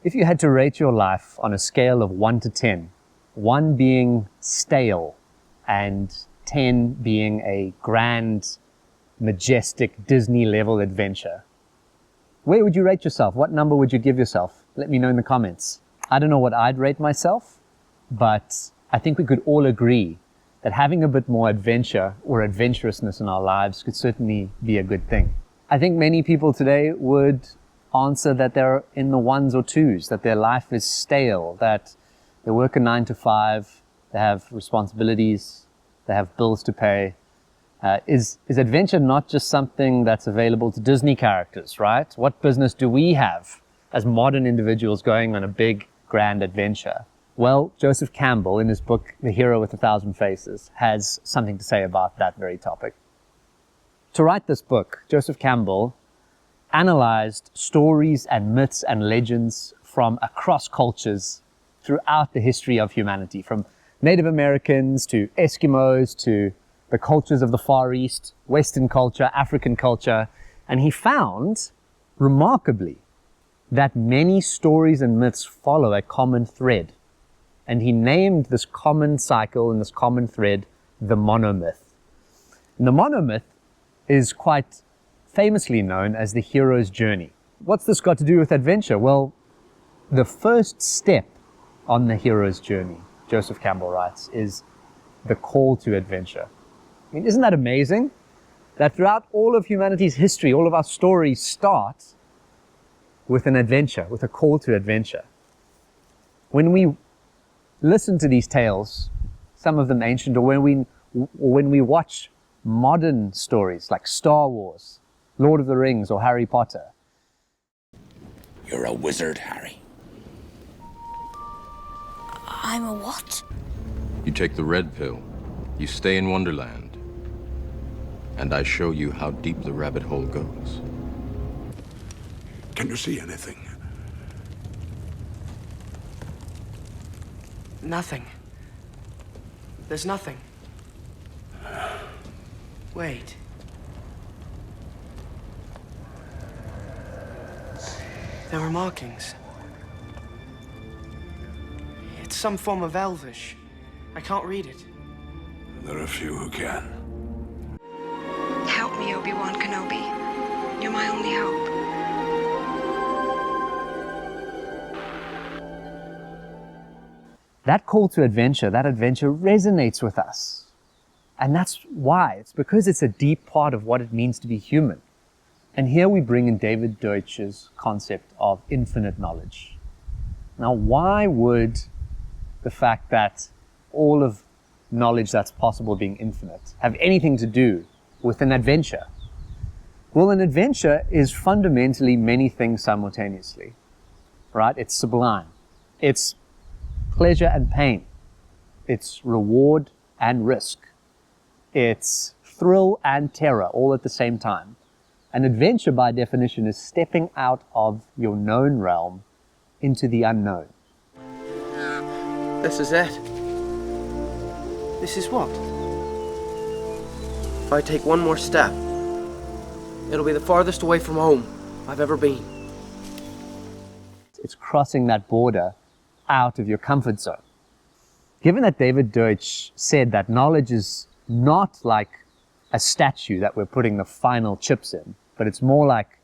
If you had to rate your life on a scale of 1 to 10, 1 being stale and 10 being a grand, majestic Disney-level adventure, where would you rate yourself? What number would you give yourself? Let me know in the comments. I don't know what I'd rate myself, but I think we could all agree that having a bit more adventure or adventurousness in our lives could certainly be a good thing. I think many people today would answer that they're in the 1s or 2s, that their life is stale, that they work a 9 to 5, they have responsibilities, they have bills to pay. Is adventure not just something that's available to Disney characters, right? What business do we have as modern individuals going on a big, grand adventure? Well, Joseph Campbell, in his book, The Hero with 1,000 Faces, has something to say about that very topic. To write this book, Joseph Campbell analyzed stories and myths and legends from across cultures throughout the history of humanity, from Native Americans to Eskimos to the cultures of the Far East, Western culture, African culture, and he found, remarkably, that many stories and myths follow a common thread. And he named this common cycle and this common thread the monomyth. And the monomyth is quite famously known as the hero's journey. What's this got to do with adventure? Well, the first step on the hero's journey, Joseph Campbell writes, is the call to adventure. I mean, isn't that amazing? That throughout all of humanity's history, all of our stories start with an adventure, with a call to adventure. When we listen to these tales, some of them ancient, or when we watch modern stories like Star Wars, Lord of the Rings, or Harry Potter. You're a wizard, Harry. I'm a what? You take the red pill, you stay in Wonderland, and I show you how deep the rabbit hole goes. Can you see anything? Nothing. There's nothing. Wait. There were markings. It's some form of Elvish. I can't read it. There are few who can. Help me, Obi-Wan Kenobi. You're my only hope. That call to adventure, that adventure resonates with us. And that's why. It's because it's a deep part of what it means to be human. And here we bring in David Deutsch's concept of infinite knowledge. Now, why would the fact that all of knowledge that's possible being infinite have anything to do with an adventure? Well, an adventure is fundamentally many things simultaneously, right? It's sublime. It's pleasure and pain. It's reward and risk. It's thrill and terror all at the same time. An adventure, by definition, is stepping out of your known realm into the unknown. This is it. This is what? If I take one more step, it'll be the farthest away from home I've ever been. It's crossing that border out of your comfort zone. Given that David Deutsch said that knowledge is not like a statue that we're putting the final chips in, but it's more like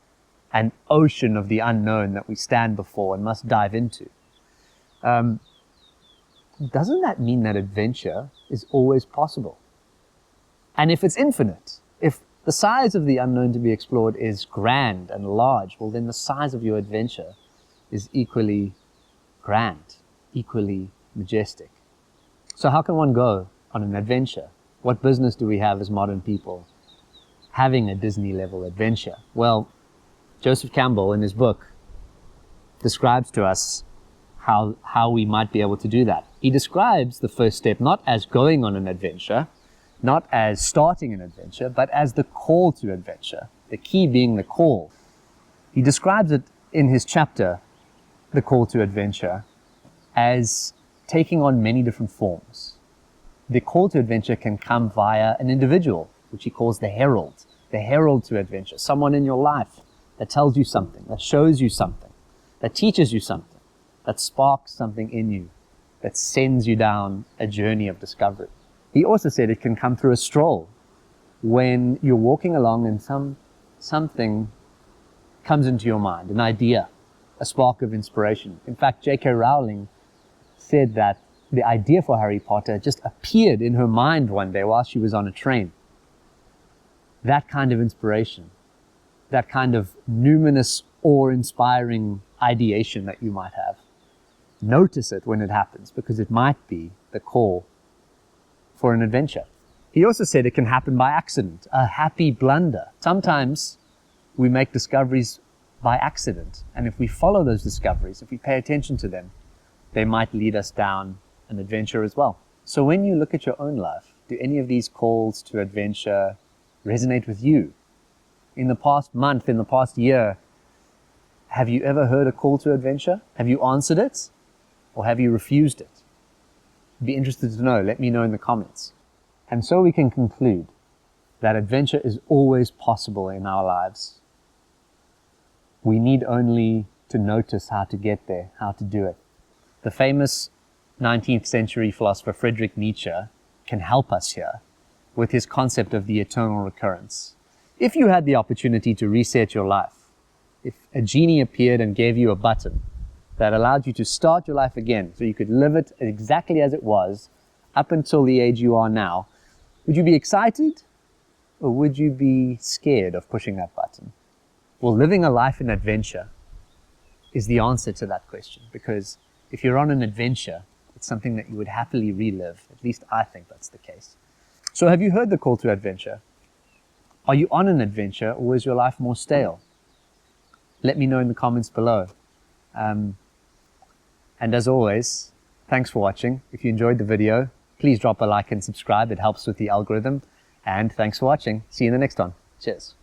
an ocean of the unknown that we stand before and must dive into. Doesn't that mean that adventure is always possible? And if it's infinite, if the size of the unknown to be explored is grand and large, well, then the size of your adventure is equally grand, equally majestic. So how can one go on an adventure? What business do we have as modern people having a Disney-level adventure? Well, Joseph Campbell, in his book, describes to us how we might be able to do that. He describes the first step not as going on an adventure, not as starting an adventure, but as the call to adventure, the key being the call. He describes it in his chapter, The Call to Adventure, as taking on many different forms. The call to adventure can come via an individual, which he calls the herald to adventure, someone in your life that tells you something, that shows you something, that teaches you something. that sparks something in you, that sends you down a journey of discovery. He also said it can come through a stroll, when you're walking along and something comes into your mind, an idea, a spark of inspiration. In fact, J.K. Rowling said that the idea for Harry Potter just appeared in her mind one day while she was on a train. That kind of inspiration, that kind of numinous, awe-inspiring ideation that you might have. Notice it when it happens, because it might be the call for an adventure. He also said it can happen by accident, a happy blunder. Sometimes we make discoveries by accident, and if we follow those discoveries, if we pay attention to them, they might lead us down an adventure as well. So when you look at your own life, do any of these calls to adventure resonate with you? In the past month, in the past year, have you ever heard a call to adventure? Have you answered it, or have you refused it? I'd be interested to know. Let me know in the comments. And so we can conclude that adventure is always possible in our lives. We need only to notice how to get there, how to do it. The famous 19th century philosopher Friedrich Nietzsche can help us here with his concept of the eternal recurrence. If you had the opportunity to reset your life, if a genie appeared and gave you a button that allowed you to start your life again, so you could live it exactly as it was up until the age you are now, would you be excited, or would you be scared of pushing that button? Well, living a life in adventure is the answer to that question, because if you're on an adventure, it's something that you would happily relive. At least I think that's the case. So have you heard the call to adventure? Are you on an adventure, or is your life more stale? Let me know in the comments below. And as always, thanks for watching. If you enjoyed the video, please drop a like and subscribe. It helps with the algorithm. And thanks for watching. See you in the next one. Cheers.